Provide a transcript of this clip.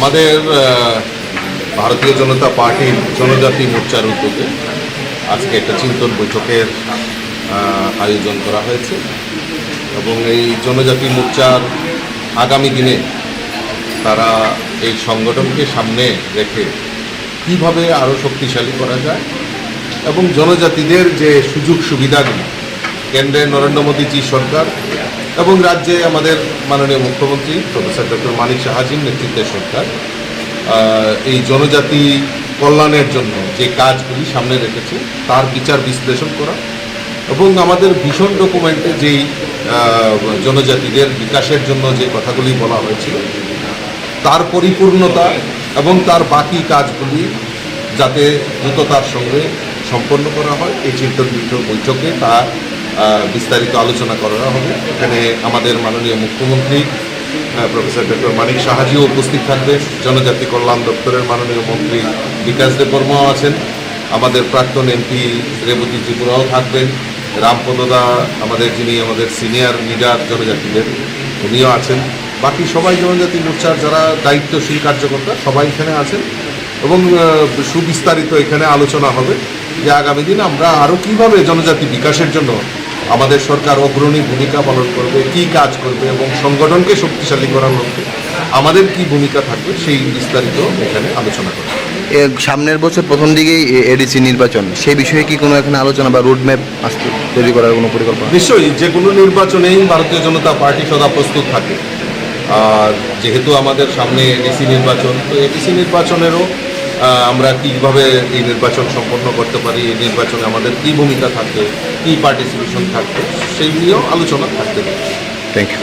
আমাদের ভারতীয় জনতা পার্টির জনজাতি মোর্চার উদ্যোগে আজকে একটা চিন্তন বৈঠকের আয়োজন করা হয়েছে এবং এই জনজাতি মোর্চার আগামী দিনে তারা এই সংগঠনকে সামনে রেখে কিভাবে আরও শক্তিশালী করা যায় এবং জনজাতিদের যে সুযোগ সুবিধাগুলি কেন্দ্রে নরেন্দ্র মোদীজি সরকার এবং রাজ্যে আমাদের মাননীয় মুখ্যমন্ত্রী প্রফেসর ডক্টর মানিক সাহাজির নেতৃত্বের সরকার এই জনজাতি কল্যাণের জন্য যে কাজগুলি সামনে রেখেছে তার বিচার বিশ্লেষণ করা এবং আমাদের ভীষণ ডকুমেন্টে যেই জনজাতিদের বিকাশের জন্য যে কথাগুলি বলা হয়েছিল তার পরিপূর্ণতা এবং তার বাকি কাজগুলি যাতে দ্রুততার সঙ্গে সম্পন্ন করা হয় এই চিন্তন বৈঠকে তা বিস্তারিত আলোচনা করা হবে। এখানে আমাদের মাননীয় মুখ্যমন্ত্রী প্রফেসর ডক্টর মানিক সাহাজিও উপস্থিত থাকবেন, জনজাতি কল্যাণ দপ্তরের মাননীয় মন্ত্রী বিকাশ দেববর্মাও আছেন, আমাদের প্রাক্তন এমপি রেবতী ত্রিপুরাও থাকবেন, রামপদদা আমাদের যিনি আমাদের সিনিয়র লিডার জনজাতিদের উনিও আছেন, বাকি সবাই জনজাতি মোর্চার যারা দায়িত্বশীল কার্যকর্তা সবাই এখানে আছেন এবং সুবিস্তারিত এখানে আলোচনা হবে যে আগামী দিন আমরা আরও কীভাবে জনজাতি বিকাশের জন্য আমাদের সরকার অগ্রণী ভূমিকা পালন করবে, কী কাজ করবে এবং সংগঠনকে শক্তিশালী করার লক্ষ্যে আমাদের কী ভূমিকা থাকবে সেই বিস্তারিত এখানে আলোচনা করবে। সামনের বছর প্রথম দিকেই এডিসি নির্বাচন, সেই বিষয়ে কি কোনো এখানে আলোচনা বা রোডম্যাপ আসতে তৈরি করার কোনো পরিকল্পনা? নিশ্চয়ই, যে কোনো নির্বাচনেই ভারতীয় জনতা পার্টি সদা প্রস্তুত থাকে। আর যেহেতু আমাদের সামনে এডিসি নির্বাচন, তো এডিসি নির্বাচনেরও আমরা কীভাবে এই নির্বাচন সম্পন্ন করতে পারি, এই নির্বাচনে আমাদের কী ভূমিকা থাকবে, কী পার্টিসিপেশন থাকবে সেই নিয়েও আলোচনা থাকতে পারে। Thank you.